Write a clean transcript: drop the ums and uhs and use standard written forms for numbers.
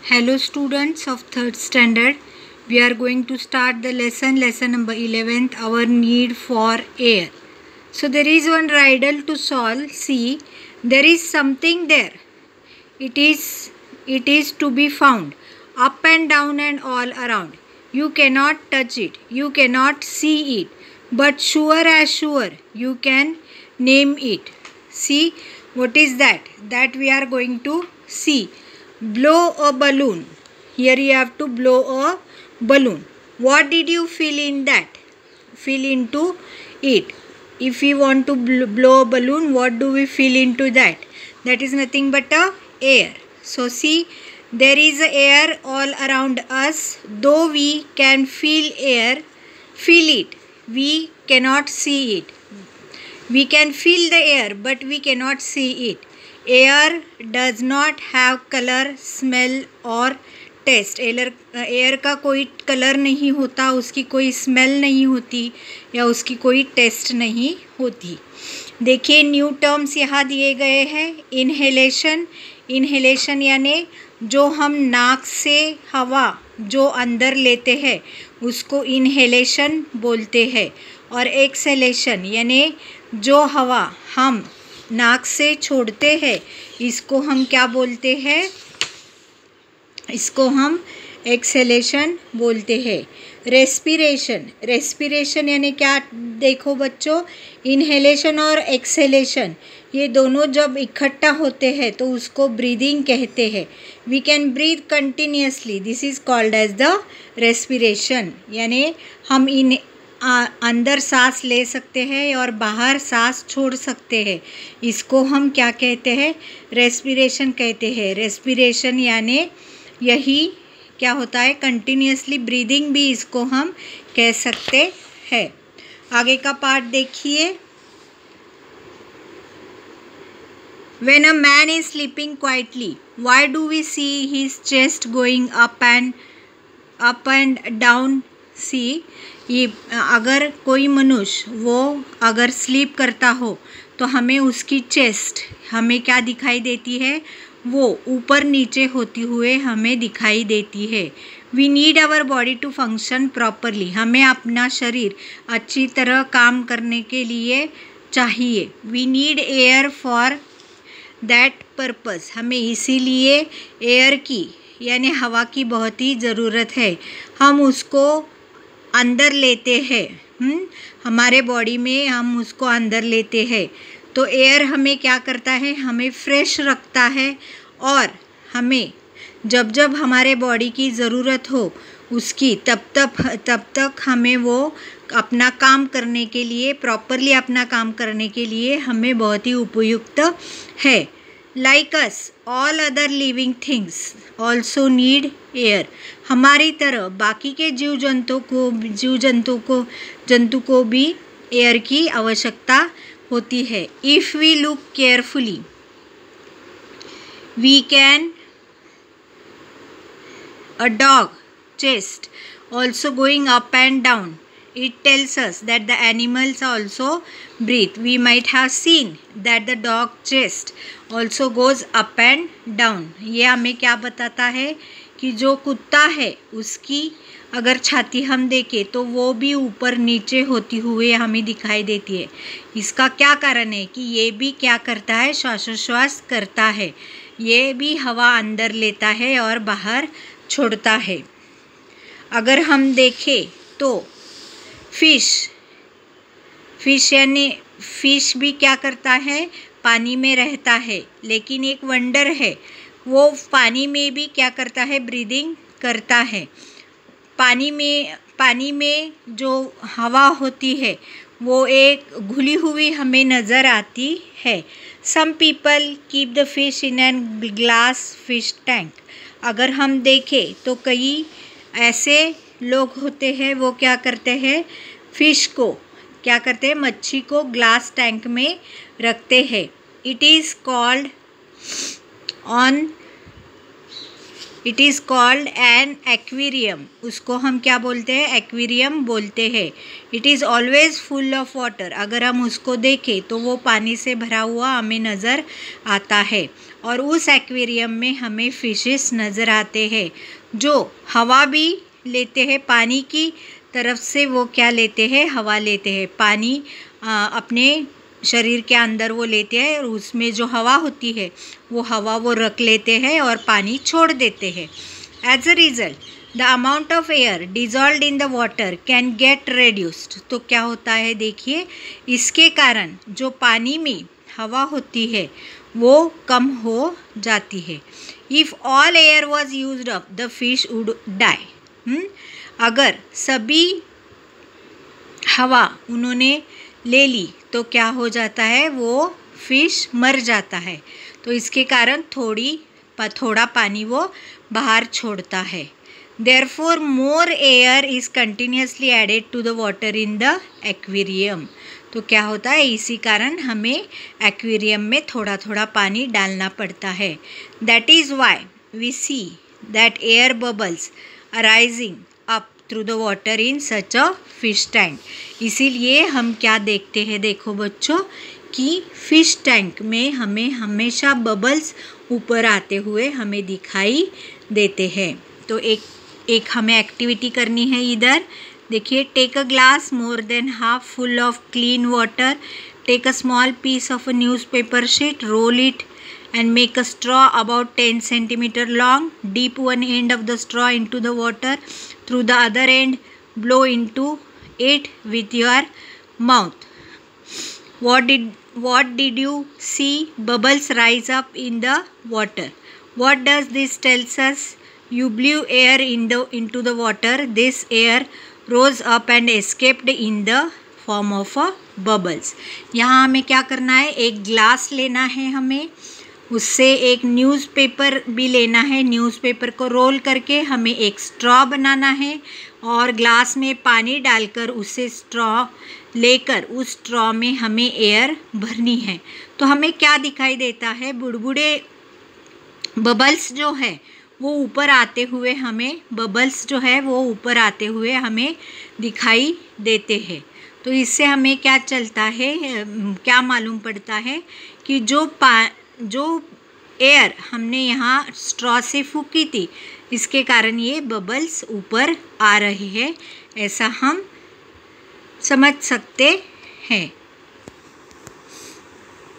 Hello students of 3rd standard, we are going to start the lesson number 11th, our need for air. So there is one riddle to solve. See, there is something there. It is to be found up and down and all around. You cannot touch it, you cannot see it, but sure as sure you can name it. See, what is that? That we are going to see. Blow a balloon. Here you have to blow a balloon. What did you fill in that? Fill into it. If we want to blow a balloon, what do we fill into that? That is nothing but a air. So see, there is air all around us. Though we can feel air, feel it. We cannot see it. We can feel the air, but we cannot see it. Air does not have color, smell और test. Air का कोई colour नहीं होता, उसकी कोई smell नहीं होती या उसकी कोई टेस्ट नहीं होती. देखिए न्यू टर्म्स यहाँ दिए गए हैं. इनहेलेशन यानी जो हम नाक से हवा जो अंदर लेते हैं उसको इनहेलेशन बोलते हैं. और एक्सहेलेशन यानी जो हवा हम नाक से छोड़ते हैं इसको हम क्या बोलते हैं? इसको हम एक्सहेलेशन बोलते हैं. रेस्पिरेशन यानी क्या? देखो बच्चों, इनहेलेशन और एक्सहेलेशन ये दोनों जब इकट्ठा होते हैं तो उसको ब्रीदिंग कहते हैं. We can breathe continuously, this is called as the respiration. यानी हम अंदर सांस ले सकते हैं और बाहर सांस छोड़ सकते हैं. इसको हम क्या कहते हैं? रेस्पिरेशन कहते हैं. रेस्पिरेशन यानी यही क्या होता है? कंटिन्यूसली ब्रीदिंग भी इसको हम कह सकते हैं. आगे का पार्ट देखिए. When a man is sleeping quietly, why do we see his chest going up and down? See, ये अगर कोई मनुष्य वो अगर स्लीप करता हो तो हमें उसकी चेस्ट हमें क्या दिखाई देती है? वो ऊपर नीचे होती हुए हमें दिखाई देती है. We need our body to function properly. हमें अपना शरीर अच्छी तरह काम करने के लिए चाहिए. We need air for that purpose. हमें इसीलिए एयर की यानी हवा की बहुत ही ज़रूरत है. हम उसको अंदर लेते हैं, हमारे बॉडी में हम उसको अंदर लेते हैं. तो एयर हमें क्या करता है? हमें फ्रेश रखता है और हमें जब हमारे बॉडी की ज़रूरत हो उसकी तब तक हमें वो अपना काम करने के लिए प्रॉपरली अपना काम करने के लिए हमें बहुत ही उपयुक्त है. Like us, all other living things also need air. हमारी तरह बाकी के जीव जंतु को भी एयर की आवश्यकता होती है. If we look carefully, we can a dog chest also going up and down. It tells us that the animals also breathe. We might have seen that the dog chest also goes up and down. ये हमें क्या बताता है कि जो कुत्ता है उसकी अगर छाती हम देखें तो वो भी ऊपर नीचे होती हुई हमें दिखाई देती है. इसका क्या कारण है? कि ये भी क्या करता है? श्वासोच्छ्वास करता है. ये भी हवा अंदर लेता है और बाहर छोड़ता है. अगर हम देखें तो फिश यानी फिश भी क्या करता है? पानी में रहता है. लेकिन एक वंडर है, वो पानी में भी क्या करता है? ब्रीदिंग करता है. पानी में जो हवा होती है वो एक घुली हुई हमें नज़र आती है. Some people keep the fish in an glass fish tank. अगर हम देखें तो कई ऐसे लोग होते हैं वो क्या करते हैं? फिश को क्या करते हैं? मच्छी को ग्लास टैंक में रखते हैं. It is called it is called an aquarium. उसको हम क्या बोलते हैं? एक्वेरियम बोलते हैं। It is always full of water. अगर हम उसको देखें तो वो पानी से भरा हुआ हमें नज़र आता है, और उस एक्वेरियम में हमें फिशेस नज़र आते हैं जो हवा भी लेते हैं। पानी की तरफ से वो क्या लेते हैं? हवा लेते हैं। पानी अपने शरीर के अंदर वो लेते हैं, और उसमें जो हवा होती है वो हवा वो रख लेते हैं और पानी छोड़ देते हैं। As a result the amount of air dissolved in the water can get reduced. तो क्या होता है देखिए, इसके कारण जो पानी में हवा होती है वो कम हो जाती है। If all air was used up the fish would die. अगर सभी हवा उन्होंने ले ली तो क्या हो जाता है? वो फिश मर जाता है। तो इसके कारण थोड़ा पानी वो बाहर छोड़ता है। Therefore more air is continuously added to the water in the aquarium. तो क्या होता है? इसी कारण हमें एक्वेरियम में थोड़ा थोड़ा पानी डालना पड़ता है। That is why we see that air bubbles arising up through the water in such a fish tank. इसीलिए हम क्या देखते हैं, देखो बच्चों, कि फिश टैंक में हमें हमेशा बबल्स ऊपर आते हुए हमें दिखाई देते हैं। तो एक हमें एक्टिविटी करनी है इधर। देखिए, take a glass more than half full of clean water, take a small piece of a newspaper sheet, roll it and make a straw about 10 centimeter long. Dip one end of the straw into the water, through the other end blow into it with your mouth. What did you see? Bubbles rise up in the water. What does this tells us? You blew air into the water. This air rose up and escaped in the form of a bubbles. यहाँ हमें क्या करना है? एक glass लेना है हमें, उससे एक न्यूज़पेपर भी लेना है। न्यूज़पेपर को रोल करके हमें एक स्ट्रॉ बनाना है, और ग्लास में पानी डालकर उससे स्ट्रॉ लेकर उस स्ट्रॉ में हमें एयर भरनी है। तो हमें क्या दिखाई देता है? बुड़बुड़े बबल्स जो है वो ऊपर आते हुए हमें ऊपर आते हुए हमें दिखाई देते हैं। तो इससे हमें क्या चलता है, क्या मालूम पड़ता है कि जो एयर हमने यहाँ स्ट्रॉ से फूकी थी, इसके कारण ये बबल्स ऊपर आ रहे हैं, ऐसा हम समझ सकते हैं।